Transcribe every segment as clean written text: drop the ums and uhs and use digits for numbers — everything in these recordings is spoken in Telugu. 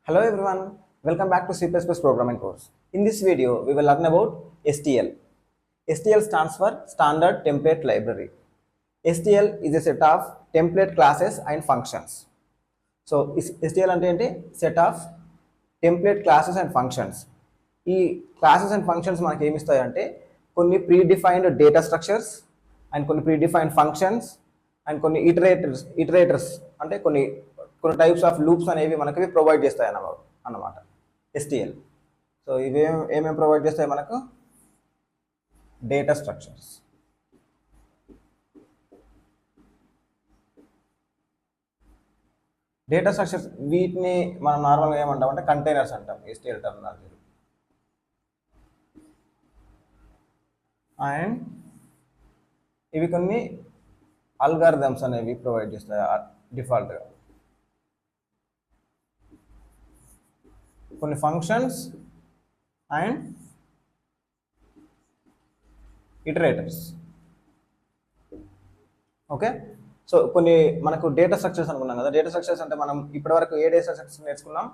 Hello everyone, welcome back to C++ programming course. In this video, we will learn about STL. STL stands for Standard Template Library. STL is a set of template classes and functions. So STL అంటే ఏంటి? Set of template classes and functions. ఈ క్లాసెస్ అండ్ ఫంక్షన్స్ మనకి ఏమి ఇస్తాయంటే కొన్ని ప్రీడిఫైన్డ్ డేటా స్ట్రక్చర్స్ అండ్ కొన్ని ప్రీడిఫైన్డ్ ఫంక్షన్స్ అండ్ కొన్ని ఇటరేటర్స్ అంటే కొన్ని టైప్స్ ఆఫ్ లూప్స్ అనేవి మనకి ప్రొవైడ్ చేస్తాయి అన్నమాట STL. సో ఇవి ఏమేమి ప్రొవైడ్ చేస్తాయి మనకు? డేటా స్ట్రక్చర్స్, వీటిని మనం నార్మల్గా ఏమంటాం అంటే కంటైనర్స్ అంటాం STL టర్మినాలజీ. అండ్ ఇవి కొన్ని అల్గారిథమ్స్ అనేవి ప్రొవైడ్ చేస్తాయి డిఫాల్ట్గా, కొన్ని functions and iterators. Okay, so కొన్ని మనకు డేటా స్ట్రక్చర్స్ అనుకున్నాం కదా. డేటా స్ట్రక్చర్స్ అంటే మనం ఇప్పటివరకు ఏ డేటా స్ట్రక్చర్స్ నేర్చుకున్నాం?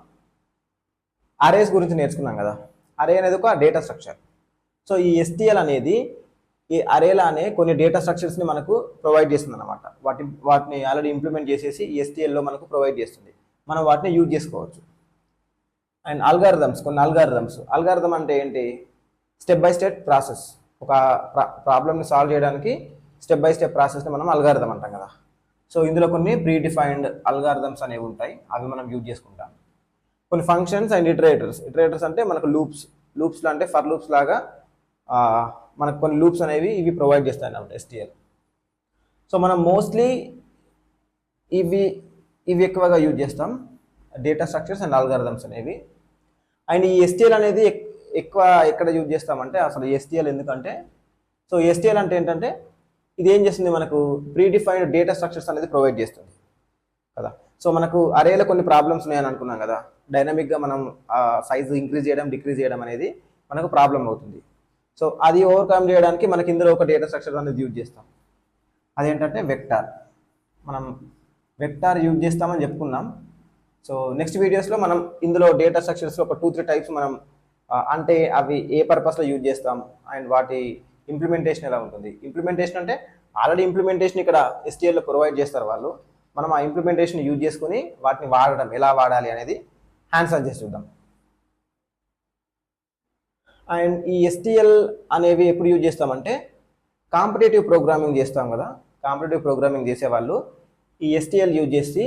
అరేస్ గురించి నేర్చుకున్నాం కదా. అరే అనేది ఒక డేటా స్ట్రక్చర్. సో ఈ STL అనేది ఈ అరేలానే కొన్ని డేటా స్ట్రక్చర్స్ని మనకు ప్రొవైడ్ చేస్తుంది అనమాట. వాటిని ఆల్రెడీ ఇంప్లిమెంట్ చేసేసి ఈ STLలో మనకు ప్రొవైడ్ చేస్తుంది. మనం వాటిని యూజ్ చేసుకోవచ్చు. అండ్ అల్గారిథమ్స్, కొన్ని అల్గారిథమ్ అంటే ఏంటి? Step by step process. ఒక ప్రాబ్లమ్ని సాల్వ్ చేయడానికి స్టెప్ బై స్టెప్ ప్రాసెస్ని మనం అల్గారిథమ్ అంటాం కదా. సో ఇందులో కొన్ని ప్రీడిఫైన్డ్ అల్గారిథమ్స్ అనేవి ఉంటాయి, అవి మనం యూజ్ చేసుకుంటాం. కొన్ని ఫంక్షన్స్ అండ్ ఇటరేటర్స్ అంటే మనకు లూప్స్లో అంటే ఫర్ లూప్స్ లాగా మనకు కొన్ని లూప్స్ అనేవి ఇవి ప్రొవైడ్ చేస్తాయి అన్నమాట STL. సో మనం మోస్ట్లీ ఇవి ఎక్కువగా యూజ్ చేస్తాం, డేటా స్ట్రక్చర్స్ అండ్ అల్గారిథమ్స్ అనేవి. అండ్ ఈ STL అనేది ఎక్కువ ఎక్కడ యూజ్ చేస్తామంటే అసలు STL ఎందుకంటే, సో STL అంటే ఏంటంటే ఇది ఏం చేస్తుంది, మనకు ప్రీడిఫైన్డ్ డేటా స్ట్రక్చర్స్ అనేది ప్రొవైడ్ చేస్తుంది కదా. సో మనకు అరేలో కొన్ని ప్రాబ్లమ్స్ ఉన్నాయని అనుకున్నాం కదా. డైనమిక్గా మనం సైజు ఇంక్రీజ్ చేయడం డిక్రీజ్ చేయడం అనేది మనకు ప్రాబ్లం అవుతుంది. సో అది ఓవర్కమ్ చేయడానికి మనకి ఇందులో ఒక డేటా స్ట్రక్చర్ అనేది యూజ్ చేస్తాం, అదేంటంటే వెక్టార్. మనం వెక్టార్ యూజ్ చేస్తామని చెప్పుకున్నాం. సో నెక్స్ట్ వీడియోస్లో మనం ఇందులో డేటా స్ట్రక్చర్స్లో ఒక 2-3 టైప్స్ మనం అంటే అవి ఏ పర్పస్లో యూజ్ చేస్తాం అండ్ వాటి ఇంప్లిమెంటేషన్ ఎలా ఉంటుంది. ఇంప్లిమెంటేషన్ అంటే ఆల్రెడీ ఇంప్లిమెంటేషన్ ఇక్కడ STLలో ప్రొవైడ్ చేస్తారు వాళ్ళు. మనం ఆ ఇంప్లిమెంటేషన్ యూజ్ చేసుకుని వాటిని వాడడం ఎలా వాడాలి అనేది హ్యాండ్స్ ఆన్ చేసి చూద్దాం. అండ్ ఈ STL అనేవి ఎప్పుడు యూజ్ చేస్తామంటే కాంపిటేటివ్ ప్రోగ్రామింగ్ చేస్తాం కదా. కాంపిటేటివ్ ప్రోగ్రామింగ్ చేసేవాళ్ళు ఈ STL యూజ్ చేసి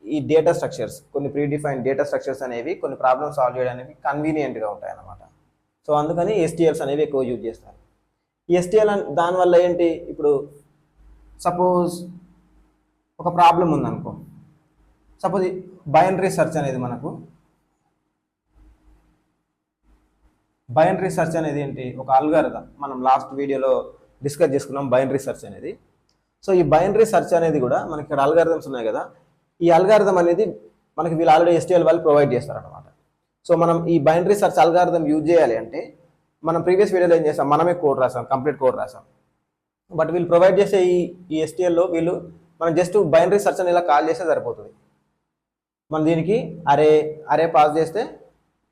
ఈ డేటా స్ట్రక్చర్స్, కొన్ని ప్రీడిఫైన్డ్ డేటా స్ట్రక్చర్స్ అనేవి కొన్ని ప్రాబ్లమ్స్ సాల్వ్ చేయడానికి కన్వీనియంట్గా ఉంటాయి అన్నమాట. సో అందుకని STLs అనేవి ఎక్కువ యూజ్ చేస్తారు. ఈ STL దానివల్ల ఏంటి, ఇప్పుడు సపోజ్ ఒక ప్రాబ్లం ఉందనుకో. సపోజ్ బైనరీ సెర్చ్ అనేది బైనరీ సెర్చ్ అనేది ఏంటి, ఒక అల్గారిథం. మనం లాస్ట్ వీడియోలో డిస్కస్ చేసుకున్నాం బైనరీ సెర్చ్ అనేది. సో ఈ బైనరీ సెర్చ్ అనేది కూడా మనకి ఇక్కడ అల్గారిథమ్స్ ఉన్నాయి కదా. ఈ అల్గారిథం అనేది మనకి వీళ్ళు ఆల్రెడీ STL వాళ్ళు ప్రొవైడ్ చేస్తారనమాట. సో మనం ఈ బైనరీ సెర్చ్ అల్గారిథం యూజ్ చేయాలి అంటే మనం ప్రీవియస్ వీడియోలో ఏం చేస్తాం, మనమే కంప్లీట్ కోడ్ రాసాం. బట్ వీళ్ళు ప్రొవైడ్ చేసే ఈ STLలో మనం జస్ట్ బైనరీ సెర్చ్ అని ఇలా కాల్ చేస్తే సరిపోతుంది. మనం దీనికి అరే పాస్ చేస్తే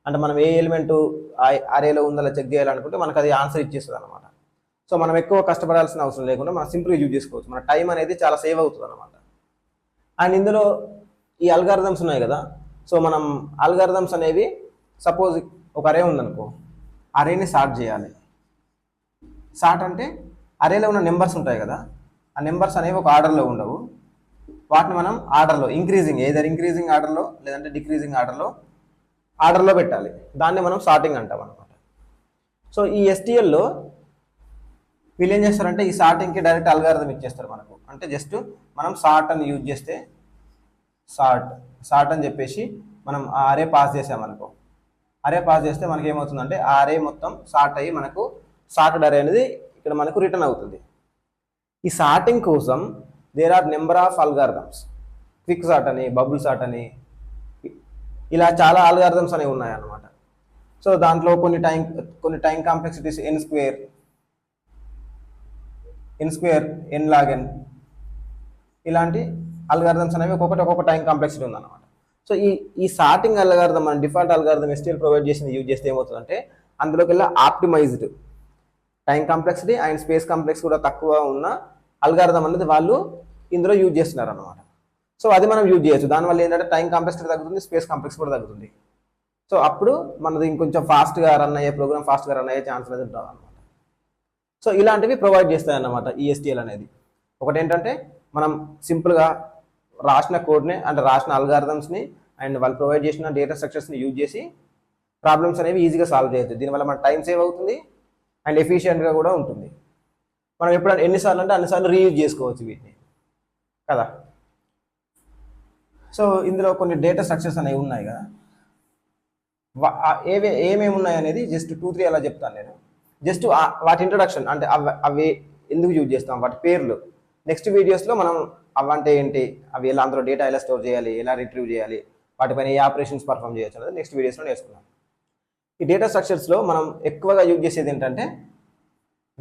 అంటే మనం ఏ ఎలిమెంట్ అరేలో ఉందో చెక్ చేయాలనుకుంటే మనకు అది ఆన్సర్ ఇచ్చేస్తుంది అనమాట. సో మనం ఎక్కువ కష్టపడాల్సిన అవసరం లేకుండా మనం సింపుల్గా యూజ్ చేసుకోవచ్చు. మన టైం అనేది చాలా సేవ్ అవుతుంది అనమాట. అండ్ ఇందులో ఈ అల్గారిథమ్స్ ఉన్నాయి కదా. సో మనం అల్గారిథమ్స్ అనేవి సపోజ్ ఒక అరే ఉందనుకో, అరేని సార్ట్ చేయాలి. సార్ట్ అంటే అరేలో ఉన్న నెంబర్స్ ఉంటాయి కదా, ఆ నెంబర్స్ అనేవి ఒక ఆర్డర్లో ఉండవు. వాటిని మనం ఆర్డర్లో ఇంక్రీజింగ్ ఆర్డర్లో లేదంటే డిక్రీజింగ్ ఆర్డర్లో పెట్టాలి. దాన్ని మనం సార్టింగ్ అంటాం అనమాట. సో ఈ STLలో వీళ్ళు ఏం చేస్తారంటే ఈ సార్టింగ్కి డైరెక్ట్ అల్గారిథం ఇచ్చేస్తారు మనకు. అంటే జస్ట్ మనం సార్ట్ అని యూజ్ చేస్తే సార్ట్ అని చెప్పేసి మనం ఆ అరే పాస్ చేసామనుకో. అరే పాస్ చేస్తే మనకి ఏమవుతుందంటే ఆ అరే మొత్తం సార్ట్ అయ్యి మనకు సార్టెడ్ అరే అనేది ఇక్కడ మనకు రిటర్న్ అవుతుంది. ఈ సార్టింగ్ కోసం there are number of algorithms. Quick sort అని, బబుల్ సార్ట్ అని, ఇలా చాలా అల్గారిథమ్స్ అనేవి ఉన్నాయన్నమాట. సో దాంట్లో కొన్ని time complexities n square, n log n ఇలాంటి అల్గారిథమ్స్ అనేవి ఒక్కొక్క టైం కాంప్లెక్సిటీ ఉందన్నమాట. సో ఈ సార్టింగ్ అల్గారిథం మన డిఫాల్ట్ అల్గారిథం STL ప్రొవైడ్ చేసింది యూజ్ చేస్తే ఏమవుతుందంటే అందులోకి వెళ్ళి optimised time complexity and space complex కూడా తక్కువ ఉన్న అల్గారిథం అనేది వాళ్ళు ఇందులో యూజ్ చేస్తున్నారు అనమాట. సో అది మనం యూజ్ చేయొచ్చు. దానివల్ల ఏంటంటే టైం కాంప్లెక్సిటీ తగ్గుతుంది, స్పేస్ కాంప్లెక్స్ కూడా తగ్గుతుంది. సో అప్పుడు మనది ఇంకొంచెం ఫాస్ట్గా రన్ అయ్యే ప్రోగ్రామ్ ఫాస్ట్గా రన్ అయ్యే ఛాన్స్ అనేది ఉంటుంది అనమాట. సో ఇలాంటివి ప్రొవైడ్ చేస్తాయన్నమాట ఈ STL అనేది. ఒకటి ఏంటంటే మనం సింపుల్గా రాసిన కోడ్ని అంటే రాసిన అల్గారిథమ్స్ని అండ్ వాళ్ళు ప్రొవైడ్ చేసిన డేటా స్ట్రక్చర్స్ని యూజ్ చేసి ప్రాబ్లమ్స్ అనేవి ఈజీగా సాల్వ్ చేయొచ్చు. దీనివల్ల మన టైం సేవ్ అవుతుంది అండ్ ఎఫిషియెంట్గా కూడా ఉంటుంది. మనం ఎప్పుడైనా ఎన్నిసార్లు అంటే అన్నిసార్లు రీయూజ్ చేసుకోవచ్చు వీటిని కదా. సో ఇందులో కొన్ని డేటా స్ట్రక్చర్స్ అనేవి ఉన్నాయి కదా, ఏమేమి ఉన్నాయి అనేది జస్ట్ 2-3 అలా చెప్తాను నేను. జస్ట్ వాటి ఇంట్రొడక్షన్ అంటే అవి ఎందుకు యూజ్ చేస్తాం, వాటి పేర్లు నెక్స్ట్ వీడియోస్లో మనం అవంటే ఏంటి, అవి ఎలా అందులో డేటా ఎలా స్టోర్ చేయాలి, ఎలా రిట్రీవ్ చేయాలి, వాటిపైన ఏ ఆపరేషన్స్ పర్ఫామ్ చేయొచ్చు అనేది నెక్స్ట్ వీడియోస్లో నేర్చుకున్నాం. ఈ డేటా స్ట్రక్చర్స్లో మనం ఎక్కువగా యూజ్ చేసేది ఏంటంటే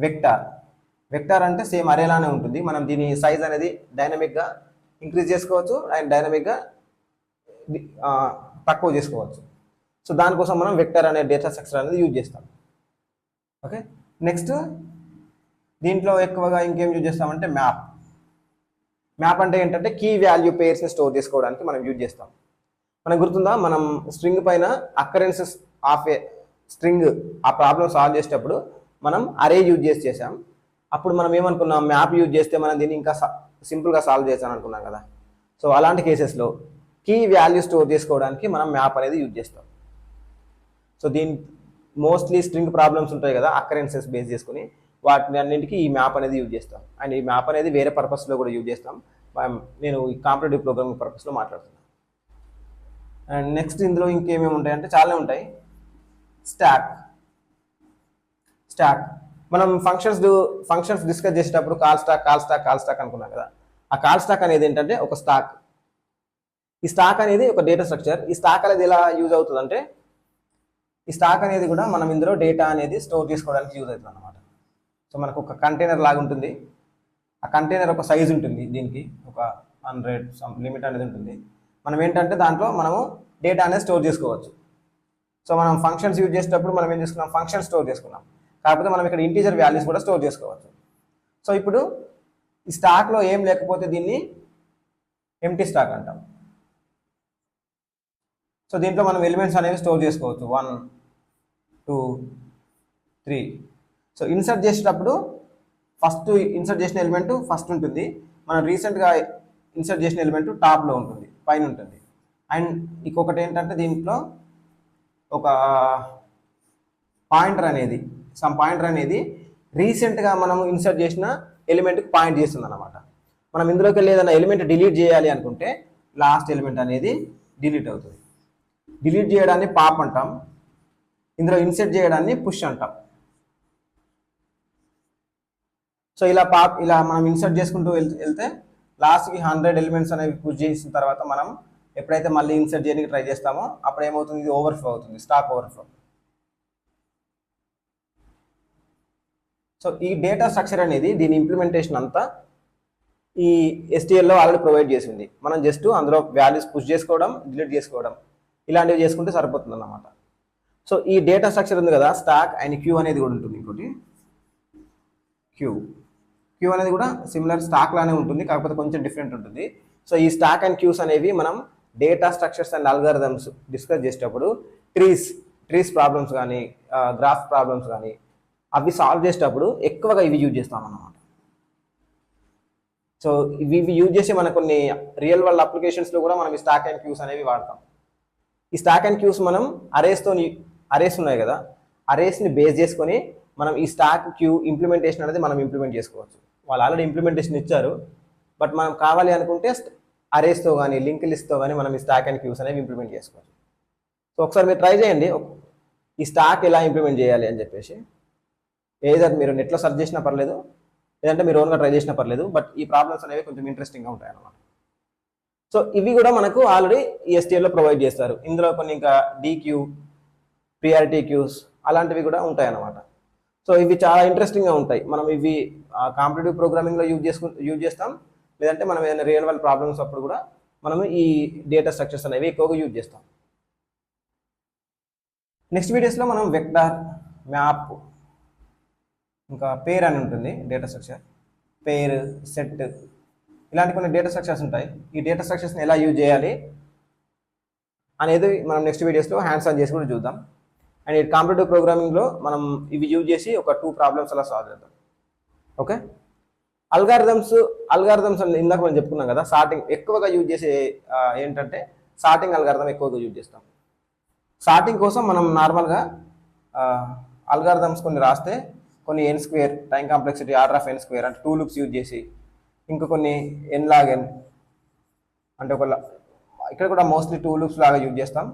వెక్టార్. వెక్టార్ అంటే సేమ్ అరేలానే ఉంటుంది. మనం దీని సైజ్ అనేది డైనమిక్గా ఇంక్రీజ్ చేసుకోవచ్చు అండ్ డైనమిక్గా తక్కువ చేసుకోవచ్చు. సో దానికోసం మనం వెక్టర్ అనే డేటా స్ట్రక్చర్ అనేది యూజ్ చేస్తాం. ఓకే, నెక్స్ట్ దీంట్లో ఎక్కువగా ఇంకేం యూజ్ చేస్తామంటే మ్యాప్. మ్యాప్ అంటే ఏంటంటే కీ వాల్యూ పేర్స్ని స్టోర్ చేసుకోవడానికి మనం యూజ్ చేస్తాం. మనకు గుర్తుందా, మనం స్ట్రింగ్ పైన అకరెన్సెస్ ఆఫ్ ఏ స్ట్రింగ్ ఆ ప్రాబ్లమ్ సాల్వ్ చేసేటప్పుడు మనం అరే యూజ్ చేసాం. అప్పుడు మనం ఏమనుకున్నాం, మ్యాప్ యూజ్ చేస్తే మనం దీన్ని ఇంకా సింపుల్గా సాల్వ్ చేసాం అనుకున్నాం కదా. సో అలాంటి కేసెస్లో కీ వాల్యూ స్టోర్ చేసుకోవడానికి మనం మ్యాప్ అనేది యూజ్ చేస్తాం. సో దీని మోస్ట్లీ స్ట్రింగ్ ప్రాబ్లమ్స్ ఉంటాయి కదా అకరెన్సెస్ బేస్ చేసుకుని, వాటిని అన్నింటికి ఈ మ్యాప్ అనేది యూజ్ చేస్తాం. అండ్ ఈ మ్యాప్ అనేది వేరే పర్పస్లో కూడా యూజ్ చేస్తాం. నేను ఈ కాంపిటేటివ్ ప్రోగ్రామింగ్ పర్పస్లో మాట్లాడుతున్నాను. అండ్ నెక్స్ట్ ఇందులో ఇంకేమేమి ఉంటాయంటే చాలా ఉంటాయి. స్టాక్ మనం ఫంక్షన్స్ డిస్కస్ చేసేటప్పుడు కాల్ స్టాక్ అనుకున్నాం కదా. ఆ కాల్ స్టాక్ అనేది ఏంటంటే ఒక స్టాక్. ఈ స్టాక్ అనేది ఒక డేటా స్ట్రక్చర్. ఈ స్టాక్ అనేది ఎలా యూజ్ అవుతుందంటే ఈ స్టాక్ అనేది కూడా మనం ఇందులో డేటా అనేది స్టోర్ చేసుకోవడానికి యూజ్ అవుతుంది అనమాట. సో మనకు ఒక కంటైనర్ లాగా ఉంటుంది. ఆ కంటైనర్ ఒక సైజ్ ఉంటుంది, దీనికి ఒక 100 సమ్ లిమిట్ అనేది ఉంటుంది. మనం ఏంటంటే దాంట్లో మనము డేటా అనేది స్టోర్ చేసుకోవచ్చు. సో మనం ఫంక్షన్స్ యూజ్ చేసేటప్పుడు మనం ఏం చేసుకున్నాం, ఫంక్షన్ స్టోర్ చేసుకున్నాం. కాకపోతే మనం ఇక్కడ ఇంటీజర్ వాల్యూస్ కూడా స్టోర్ చేసుకోవచ్చు. సో ఇప్పుడు ఈ స్టాక్లో ఏం లేకపోతే దీన్ని ఎంప్టీ స్టాక్ అంటాం. సో దీంట్లో మనం ఎలిమెంట్స్ అనేవి స్టోర్ చేసుకోవచ్చు, 1, 2, 3. సో ఇన్సర్ట్ చేసేటప్పుడు ఫస్ట్ ఇన్సర్ట్ చేసిన ఎలిమెంట్ ఫస్ట్ ఉంటుంది. మనం రీసెంట్గా ఇన్సర్ట్ చేసిన ఎలిమెంట్ టాప్లో ఉంటుంది, పైన ఉంటుంది. అండ్ ఇంకొకటి ఏంటంటే దీంట్లో ఒక పాయింటర్ అనేది రీసెంట్గా మనం ఇన్సర్ట్ చేసిన ఎలిమెంట్కి పాయింట్ చేస్తుంది అనమాట. మనం ఇందులోకి వెళ్ళి ఏదైనా ఎలిమెంట్ డిలీట్ చేయాలి అనుకుంటే లాస్ట్ ఎలిమెంట్ అనేది డిలీట్ అవుతుంది. డిలీట్ చేయడాన్ని పాప్ అంటాం, ఇందులో ఇన్సర్ట్ చేయడాన్ని పుష్ అంటాం. సో ఇలా మనం ఇన్సర్ట్ చేసుకుంటూ వెళ్తే లాస్ట్కి 100 ఎలిమెంట్స్ అనేవి పుష్ చేసిన తర్వాత మనం ఎప్పుడైతే మళ్ళీ ఇన్సర్ట్ చేయడానికి ట్రై చేస్తామో అప్పుడు ఏమవుతుంది, ఇది ఓవర్ఫ్లో అవుతుంది, స్టాక్ ఓవర్ఫ్లో. సో ఈ డేటా స్ట్రక్చర్ అనేది దీని ఇంప్లిమెంటేషన్ అంతా ఈ STLలో ఆల్రెడీ ప్రొవైడ్ చేసింది. మనం జస్ట్ అందులో వాల్యూస్ పుష్ చేసుకోవడం, డిలీట్ చేసుకోవడం ఇలాంటివి చేసుకుంటే సరిపోతుంది అన్నమాట. సో ఈ డేటా స్ట్రక్చర్ ఉంది కదా, స్టాక్ అండ్ క్యూ అనేది కూడా ఉంటుంది. ఇంకోటి క్యూ అనేది కూడా సిమిలర్ స్టాక్ లానే ఉంటుంది, కాకపోతే కొంచెం డిఫరెంట్ ఉంటుంది. సో ఈ స్టాక్ అండ్ క్యూస్ అనేవి మనం data structures and algorithms discuss చేసేటప్పుడు ట్రీస్ ప్రాబ్లమ్స్ కానీ గ్రాఫ్ ప్రాబ్లమ్స్ కానీ అవి సాల్వ్ చేసేటప్పుడు ఎక్కువగా ఇవి యూజ్ చేస్తాం అన్నమాట. సో ఇవి యూజ్ చేసి మన కొన్ని రియల్ వరల్డ్ అప్లికేషన్స్లో కూడా మనం ఈ స్టాక్ అండ్ క్యూస్ అనేవి వాడతాం. ఈ స్టాక్ అండ్ క్యూస్ మనం అరేస్ ఉన్నాయి కదా, అరేస్ని బేస్ చేసుకొని మనం ఈ స్టాక్ క్యూ ఇంప్లిమెంటేషన్ అనేది మనం ఇంప్లిమెంట్ చేసుకోవచ్చు. వాళ్ళు ఆల్రెడీ ఇంప్లిమెంటేషన్ ఇచ్చారు, బట్ మనం కావాలి అనుకుంటే అరేస్తో కానీ లింక్ లిస్ట్తో కానీ మనం ఈ స్టాక్ అండ్ క్యూస్ అనేవి ఇంప్లిమెంట్ చేసుకోవచ్చు. సో ఒకసారి మీరు ట్రై చేయండి ఈ స్టాక్ ఎలా ఇంప్లిమెంట్ చేయాలి అని చెప్పేసి. ఏదైతే మీరు నెట్లో సెర్చ్ చేసినా పర్లేదు, లేదంటే మీరు ఓన్గా ట్రై చేసినా పర్లేదు, బట్ ఈ ప్రాబ్లమ్స్ అనేవి కొంచెం ఇంట్రెస్టింగ్గా ఉంటాయి అన్నమాట. సో ఇవి కూడా మనకు ఆల్రెడీ ఈ STLలో ప్రొవైడ్ చేస్తారు. ఇందులో కొన్ని ఇంకా DQ, ప్రియారిటీ క్యూస్ అలాంటివి కూడా ఉంటాయి అన్నమాట. సో ఇవి చాలా ఇంట్రెస్టింగ్గా ఉంటాయి. మనం ఇవి కాంపిటేటివ్ ప్రోగ్రామింగ్లో యూజ్ చేస్తాం, లేదంటే మనం ఏదైనా రియల్ వరల్డ్ ప్రాబ్లమ్స్ అప్పుడు కూడా మనము ఈ డేటా స్ట్రక్చర్స్ అనేవి ఎక్కువగా యూజ్ చేస్తాం. నెక్స్ట్ వీడియోస్లో మనం వెక్టార్, మ్యాప్, ఇంకా పేర్ అని ఉంటుంది డేటా స్ట్రక్చర్, పేర్, సెట్, ఇలాంటి కొన్ని డేటా స్ట్రక్చర్స్ ఉంటాయి. ఈ డేటా స్ట్రక్చర్స్ని ఎలా యూజ్ చేయాలి అనేది మనం నెక్స్ట్ వీడియోస్లో హ్యాండ్స్ ఆన్ చేసి కూడా చూద్దాం. అండ్ ఈ కాంపిటేటివ్ ప్రోగ్రామింగ్లో మనం ఇవి యూజ్ చేసి ఒక 2 ప్రాబ్లమ్స్ అలా సాల్వ్ చేద్దాం. ఓకే, అల్గారిథమ్స్ అని ఇందాక మనం చెప్పుకున్నాం కదా, సార్టింగ్ ఎక్కువగా యూజ్ చేసే ఏంటంటే సార్టింగ్ అల్గారిథం ఎక్కువగా యూజ్ చేస్తాం. సార్టింగ్ కోసం మనం నార్మల్గా అల్గారిథమ్స్ కొన్ని రాస్తే కొన్ని n² time complexity order of n² అంటే 2 లూప్స్ యూజ్ చేసి, ఇంకా కొన్ని n log n అంటే ఇక్కడ కూడా మోస్ట్లీ 2 లూప్స్ లాగా యూజ్ చేస్తాం.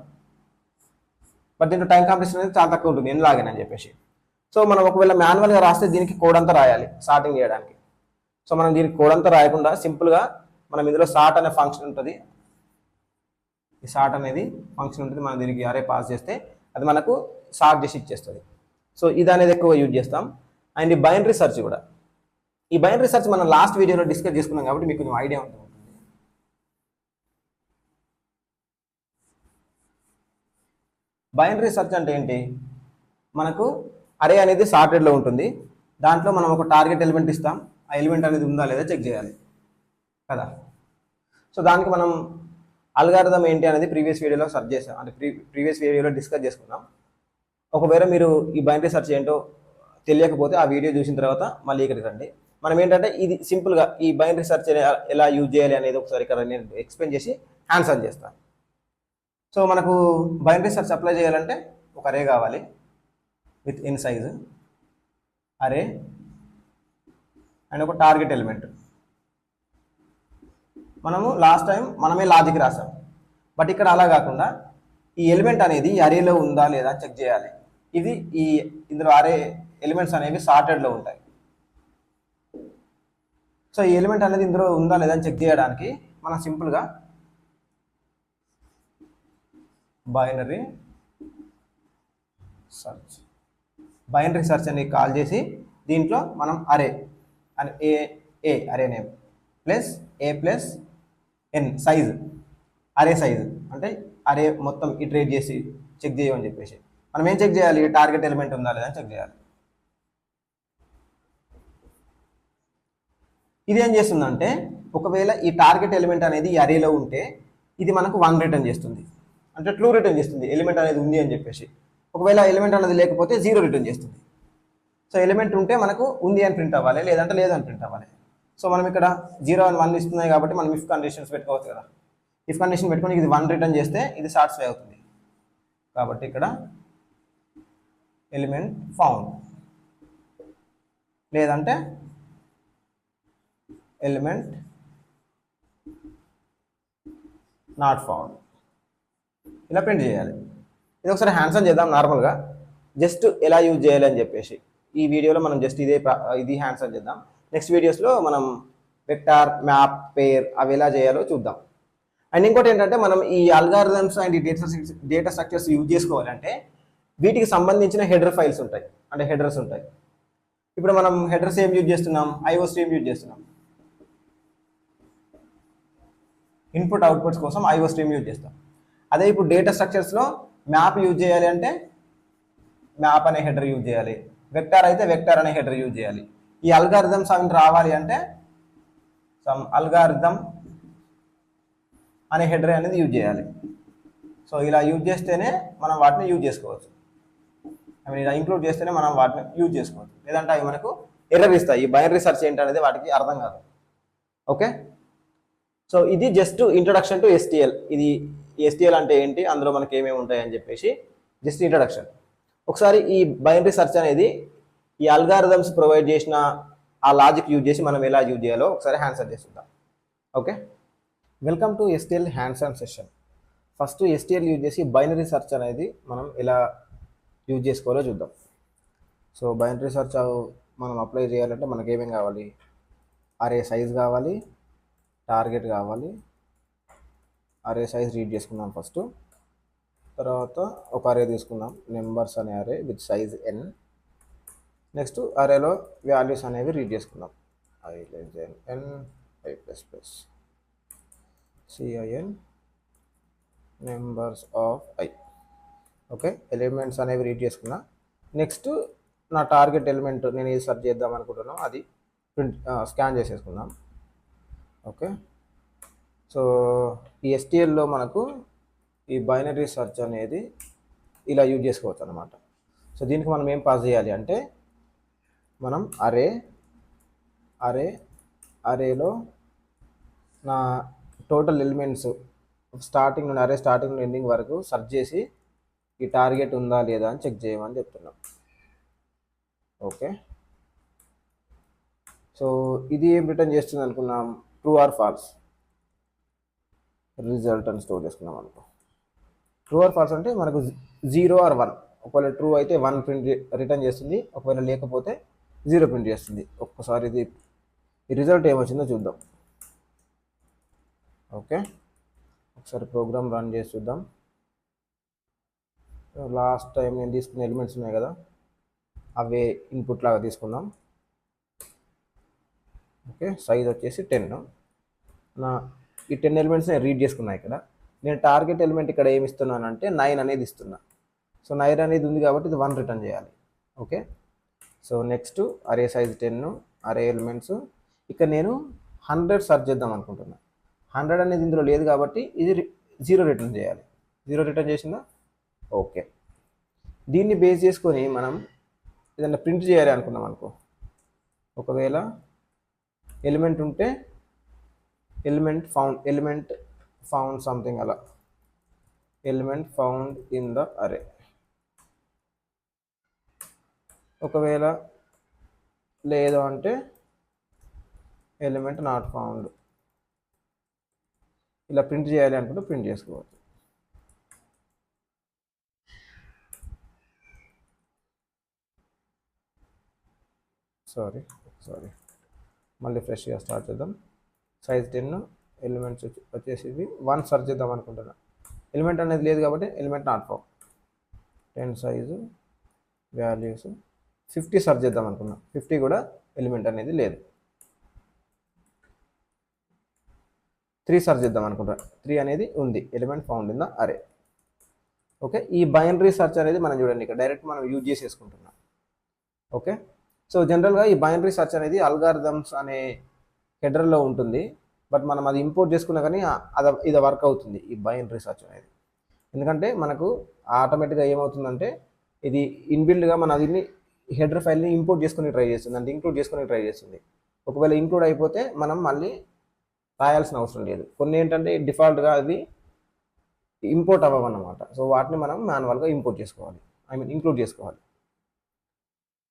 బట్ దీంట్లో టైం కాంప్లెక్సిటీ అనేది చాలా తక్కువ ఉంటుంది, n log n అని చెప్పేసి. సో మనం ఒకవేళ మాన్యువల్గా రాస్తే దీనికి కోడ్ అంతా రాయాలి సార్టింగ్ చేయడానికి. సో మనం దీనికి కోడ్ అంతా రాయకుండా సింపుల్గా మనం ఇందులో సార్ట్ అనే ఫంక్షన్ ఉంటుంది. ఈ సార్ట్ అనేది ఫంక్షన్ ఉంటుంది, మనం దీనికి అరే పాస్ చేస్తే అది మనకు సార్ట్ చేసి ఇచ్చేస్తుంది. సో ఇది అనేది ఎక్కువ యూజ్ చేస్తాం. అండ్ ఈ బైనరీ సెర్చ్ కూడా, ఈ బైనరీ సెర్చ్ మనం లాస్ట్ వీడియోలో డిస్కస్ చేసుకున్నాం కాబట్టి మీకు కొంచెం ఐడియా ఉంటుంది. బైనరీ సెర్చ్ అంటే ఏంటి, మనకు అరే అనేది సార్టెడ్లో ఉంటుంది, దాంట్లో మనం ఒక టార్గెట్ ఎలిమెంట్ ఇస్తాం, ఆ ఎలిమెంట్ అనేది ఉందా లేదా చెక్ చేయాలి కదా. సో దానికి మనం అల్గారిథం ఏంటి అనేది ప్రీవియస్ వీడియోలో సెర్చ్ చేసాం, అంటే ప్రీవియస్ వీడియోలో డిస్కస్ చేసుకున్నాం. ఒకవేళ మీరు ఈ బైనరీ సెర్చ్ ఏంటో తెలియకపోతే ఆ వీడియో చూసిన తర్వాత మళ్ళీ ఇక్కడికి రండి. మనం ఏంటంటే ఇది సింపుల్గా ఈ బైనరీ సెర్చ్ ఎలా యూజ్ చేయాలి అనేది ఒకసారి ఇక్కడ నేను ఎక్స్ప్లెయిన్ చేసి హ్యాండ్స్ ఆన్ చేస్తాను. సో మనకు బైనరీ సెర్చ్ అప్లై చేయాలంటే ఒక అరే కావాలి విత్ n సైజ్ అరే అండ్ ఒక టార్గెట్ ఎలిమెంట్. మనము లాస్ట్ టైం మనమే లాజిక్ రాసాం, బట్ ఇక్కడ అలా కాకుండా ఈ ఎలిమెంట్ అనేది అరేలో ఉందా లేదా చెక్ చేయాలి. ఇందులో అరే ఎలిమెంట్స్ అనేవి సార్టెడ్లో ఉంటాయి. సో ఈ ఎలిమెంట్ అనేది ఇందులో ఉందా లేదా చెక్ చేయడానికి మనం సింపుల్గా బైనరీ సెర్చ్ అని కాల్ చేసి దీంట్లో మనం అరే అని అరే నేమ్ ప్లస్ n సైజ్, అరే సైజ్ అంటే అరే మొత్తం ఇటరేట్ చేసి చెక్ చేయమని చెప్పేసి మనం ఏం చెక్ చేయాలి, టార్గెట్ ఎలిమెంట్ ఉందా లేదా చెక్ చేయాలి. ఇది ఏం చేస్తుందంటే ఒకవేళ ఈ టార్గెట్ ఎలిమెంట్ అనేది ఈ అరేలో ఉంటే ఇది మనకు 1 రిటర్న్ చేస్తుంది, అంటే ట్రూ రిటర్న్ చేస్తుంది ఎలిమెంట్ అనేది ఉంది అని చెప్పేసి. ఒకవేళ ఎలిమెంట్ అనేది లేకపోతే 0 రిటర్న్ చేస్తుంది. సో ఎలిమెంట్ ఉంటే మనకు ఉంది అని ప్రింట్ అవ్వాలి, లేదంటే లేదని ప్రింట్ అవ్వాలి. సో మనం ఇక్కడ 0 and 1 ఇస్తున్నాయి కాబట్టి మనం ఇఫ్ కండిషన్స్ పెట్టుకోవచ్చు కదా. ఇఫ్ కండిషన్ పెట్టుకొని ఇది 1 రిటర్న్ చేస్తే ఇది సాటిస్ఫై అవుతుంది. కాబట్టి ఇక్కడ ఎలిమెంట్ ఫౌండ్, లేదంటే ఎలిమెంట్ నాట్ ఫౌండ్, ఇలా ప్రింట్ చేయాలి. ఇది ఒకసారి హ్యాండ్స్ ఆన్ చేద్దాం నార్మల్గా, జస్ట్ ఎలా యూజ్ చేయాలి అని చెప్పేసి. ఈ వీడియోలో మనం జస్ట్ ఇది హ్యాండ్స్ ఆన్ చేద్దాం. నెక్స్ట్ వీడియోస్లో మనం వెక్టార్, మ్యాప్, పేర్ అవి ఎలా చేయాలో చూద్దాం. అండ్ ఇంకోటి ఏంటంటే మనం ఈ అల్గారిథమ్స్ అండ్ ఈ డేటా స్ట్రక్చర్స్ యూజ్ చేసుకోవాలంటే వీటికి సంబంధించిన హెడర్ ఫైల్స్ ఉంటాయి, అంటే హెడర్స్ ఉంటాయి. ఇప్పుడు మనం హెడర్స్ ఏం యూజ్ చేస్తున్నాం, ఐఓ స్ట్రీమ్ యూజ్ చేస్తున్నాం. ఇన్పుట్ అవుట్పుట్స్ కోసం ఐఓ స్ట్రీమ్ యూజ్ చేస్తాం. అదే ఇప్పుడు డేటా స్ట్రక్చర్స్లో మ్యాప్ యూజ్ చేయాలి అంటే మ్యాప్ అనే హెడర్ యూజ్ చేయాలి, వెక్టార్ అయితే వెక్టార్ అనే హెడర్ యూజ్ చేయాలి. ఈ అల్గారిథమ్స్ అవి రావాలి అంటే సమ్ అల్గారిథమ్ అనే హెడర్ అనేది యూజ్ చేయాలి. సో ఇలా యూజ్ చేస్తేనే మనం వాటిని యూజ్ చేసుకోవచ్చు, ఇలా ఇంక్లూడ్ చేస్తేనే మనం వాటిని యూజ్ చేసుకోవచ్చు, లేదంటే అవి మనకు ఎర్రర్ ఇస్తాయి. ఈ బైనరీ సెర్చ్ ఏంటనేది వాటికి అర్థం కాదు. ఓకే, సో ఇది జస్ట్ ఇంట్రడక్షన్ టు ఎస్టిఎల్. ఇది ఎస్టిఎల్ అంటే ఏంటి, అందులో మనకి ఏమేమి ఉంటాయి అని చెప్పేసి జస్ట్ ఇంట్రడక్షన్. ఒకసారి ఈ బైనరీ సెర్చ్ అనేది ఈ అల్గారిథమ్స్ ప్రొవైడ్ చేసిన ఆ లాజిక్ యూజ్ చేసి మనం ఎలా యూజ్ చేయాలో ఒకసారి హ్యాండ్స్ ఆన్ చేస్తుందాం. Okay, welcome to STL hands on session. First STL use చేసి బైనరీ సెర్చ్ అనేది మనం ఎలా యూజ్ చేసుకోవాలో చూద్దాం. సో బైనరీ సెర్చ్ మనం అప్లై చేయాలంటే మనకి ఏమేం కావాలి, అరే సైజ్ కావాలి, టార్గెట్ కావాలి. అరే సైజ్ రీడ్ చేసుకుందాం ఫస్ట్, తర్వాత ఒక అరే తీసుకుందాం నెంబర్స్ అనే array with size n. Next అరేలో వాల్యూస్ అనేవి రీడ్ చేసుకుందాం, i less than n, i++. CIN numbers of I. Okay, elements అనేవి రీడ్ చేసుకున్నా. నెక్స్ట్ నా టార్గెట్ ఎలిమెంట్ నేను ఏది సెర్చ్ చేద్దాం అనుకుంటున్నాను అది ప్రింట్ స్కాన్ చేసేసుకుందాం. ఓకే, సో ఈ STLలో మనకు ఈ బైనరీ సెర్చ్ అనేది ఇలా యూజ్ చేసుకోవచ్చు అనమాట. సో దీనికి మనం ఏం పాస్ చేయాలి అంటే మనం అరేలో నా టోటల్ ఎలిమెంట్స్ స్టార్టింగ్ నుండి అరే స్టార్టింగ్ నుండి ఎండింగ్ వరకు సెర్చ్ చేసి ఈ టార్గెట్ ఉందా లేదా అని చెక్ చేయమని చెప్తున్నాం. ఓకే, సో ఇది ఏం రిటర్న్ చేస్తుంది అనుకున్నాం, ట్రూ ఆర్ ఫాల్స్ రిజల్ట్ అని స్టోర్ చేసుకున్నాం అనుకో. ట్రూ ఆర్ ఫాల్స్ అంటే మనకు 0 or 1, ఒకవేళ ట్రూ అయితే 1 ప్రింట్ రిటర్న్ చేస్తుంది, ఒకవేళ లేకపోతే 0 ప్రింట్ చేస్తుంది. ఒక్కసారి ఇది ఈ రిజల్ట్ ఏమొచ్చిందో చూద్దాం. ఓకే, ఒకసారి ప్రోగ్రామ్ రన్ చేసి చూద్దాం. లాస్ట్ టైం నేను తీసుకున్న ఎలిమెంట్స్ ఉన్నాయి కదా, అవే ఇన్పుట్ లాగా తీసుకుందాం. ఓకే, సైజ్ వచ్చేసి 10. నా ఈ 10 ఎలిమెంట్స్ నేను రీడ్ చేసుకున్నా. ఇక్కడ నేను టార్గెట్ ఎలిమెంట్ ఇక్కడ ఏమి ఇస్తున్నాను అంటే 9 అనేది ఇస్తున్నా. సో 9 అనేది ఉంది కాబట్టి ఇది 1 రిటర్న్ చేయాలి. ఓకే, సో నెక్స్ట్ అరే సైజ్ 10, అరే ఎలిమెంట్స్. ఇక్కడ నేను 100 సెర్చ్ చేద్దాం అనుకుంటున్నా. 100 అనేది ఇందులో లేదు కాబట్టి ఇది 0 రిటర్న్ చేయాలి. 0 రిటర్న్ చేసిందా? ఓకే, దీన్ని బేస్ చేసుకొని మనం ఏదైనా ప్రింట్ చేయాలి అనుకున్నాం అనుకో. ఒకవేళ ఎలిమెంట్ ఉంటే ఎలిమెంట్ ఫౌండ్ సంథింగ్, అలా ఎలిమెంట్ ఫౌండ్ ఇన్ ద అరే. ఒకవేళ లేదు అంటే ఎలిమెంట్ నాట్ ఫౌండ్. ఇలా ప్రింట్ చేయాలి అనుకుంటే ప్రింట్ చేసుకోవచ్చు. సారీ మళ్ళీ ఫ్రెష్గా స్టార్ట్ చేద్దాం. సైజ్ 10, ఎలిమెంట్స్ వచ్చేసి 1 సెర్చ్ చేద్దాం అనుకుంటున్నా. ఎలిమెంట్ అనేది లేదు కాబట్టి element not found. 10 size, values 50 search చేద్దాం అనుకున్నా. 50 కూడా ఎలిమెంట్ అనేది లేదు. 3 సెర్చ్ చేద్దాం అనుకుంటా. 3 అనేది ఉంది, ఎలిమెంట్ ఫౌండ్ ఇన్ ద అరే. ఓకే, ఈ బైనరీ సెర్చ్ అనేది మనం చూడండి ఇక్కడ డైరెక్ట్ మనం యూజ్ చేసేసుకుంటున్నాం. ఓకే, సో జనరల్గా ఈ బైనరీ సెర్చ్ అనేది అల్గారిథమ్స్ అనే హెడర్లో ఉంటుంది. బట్ మనం అది ఇంపోర్ట్ చేసుకున్నా కానీ ఇది వర్క్ అవుతుంది ఈ బైనరీ సెర్చ్ అనేది. ఎందుకంటే మనకు ఆటోమేటిక్గా ఏమవుతుందంటే ఇది ఇన్బిల్డ్గా మన దీన్ని హెడర్ ఫైల్ని ఇంపోర్ట్ చేసుకుని ట్రై చేస్తుంది, అంటే ఇంక్లూడ్ చేసుకుని ట్రై చేస్తుంది. ఒకవేళ ఇంక్లూడ్ అయిపోతే మనం మళ్ళీ రాయాల్సిన అవసరం లేదు. కొన్ని ఏంటంటే డిఫాల్ట్గా అది ఇంపోర్ట్ అవ్వమన్నమాట. సో వాటిని మనం మాన్యువల్గా ఇంపోర్ట్ చేసుకోవాలి, ఇంక్లూడ్ చేసుకోవాలి.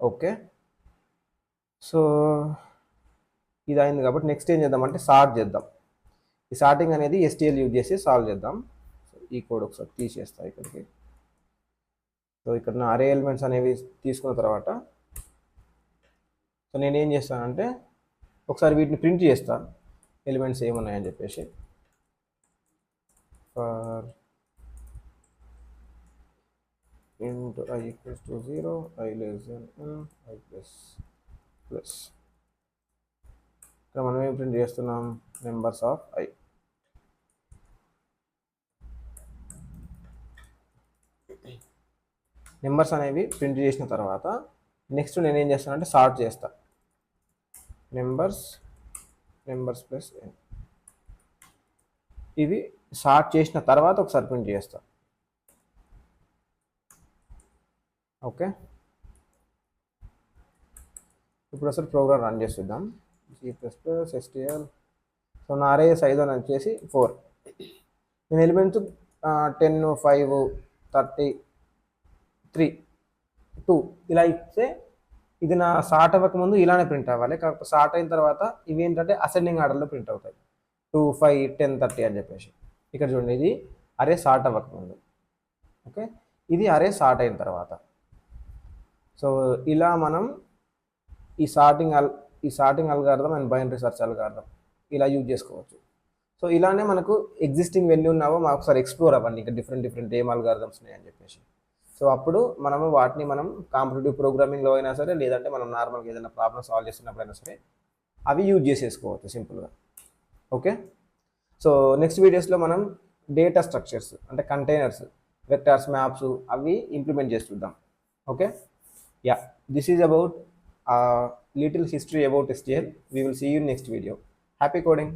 ఓకే, సో ఇది అయింది కాబట్టి నెక్స్ట్ ఏం చేద్దామంటే సార్ట్ చేద్దాం. ఈ సార్టింగ్ అనేది STL యూజ్ చేసి సాల్వ్ చేద్దాం. సో ఈ కోడ్ ఒకసారి తీసేస్తా ఇక్కడికి. సో ఇక్కడ నా అరే ఎలిమెంట్స్ అనేవి తీసుకున్న తర్వాత సో నేను ఏం చేస్తానంటే ఒకసారి వీటిని ప్రింట్ చేస్తాను, ఎలిమెంట్స్ ఏమున్నాయని చెప్పేసి. For int I equals to 0, I less than n, I plus. ఇక్కడ మనం ఏం ప్రింట్ చేస్తున్నాం, నెంబర్స్ ఆఫ్ I. నెంబర్స్ అనేవి ప్రింట్ చేసిన తర్వాత నెక్స్ట్ నేను ఏం చేస్తానంటే సార్ట్ చేస్తా. Numbers plus n. ఇవి సార్ట్ చేసిన తర్వాత ఒకసారి ప్రింట్ చేస్తా. ఓకే, ఇప్పుడు అసలు ప్రోగ్రామ్ రన్ చేద్దాం. C++, సో నా అరే సైజ్ అని వచ్చేసి 4. నేను ఎలిమెంట్స్ 10, 5, 30, 3, 2 ఇలా ఇస్తే ఇది నా సార్ట్ అవ్వకముందు ఇలానే ప్రింట్ అవ్వాలి. కాకపోతే సార్ట్ అయిన తర్వాత ఇవి ఏంటంటే అసెండింగ్ ఆర్డర్లో ప్రింట్ అవుతాయి, 2, 5, 10, 30 అని చెప్పేసి. ఇక్కడ చూడండి, ఇది అరే సార్ట్ అవ్వకముందు. ఓకే, ఇది అరే సార్ట్ అయిన తర్వాత. సో ఇలా మనం ఈ sorting algorithm and binary search algorithm ఇలా యూజ్ చేసుకోవచ్చు. సో ఇలానే మనకు ఎగ్జిస్టింగ్ ఎన్ని ఉన్నావో మాకు ఒకసారి ఎక్స్ప్లోర్ అవ్వండి, ఇంకా డిఫరెంట్ ఏం అల్గారిథమ్స్ ఉన్నాయని చెప్పేసి. సో అప్పుడు వాటిని మనం కాంపిటేటివ్ ప్రోగ్రామింగ్లో అయినా సరే, లేదంటే మనం నార్మల్గా ఏదైనా ప్రాబ్లమ్ సాల్వ్ చేస్తున్నప్పుడైనా సరే అవి యూజ్ చేసేసుకోవచ్చు సింపుల్గా. ఓకే, సో నెక్స్ట్ వీడియోస్లో మనం డేటా స్ట్రక్చర్స్ అంటే కంటైనర్స్, వెక్టార్స్, మ్యాప్స్ అవి ఇంప్లిమెంట్ చేసి చూద్దాం. Okay, yeah, this is about little history about SQL. We will see you in next video. Happy coding.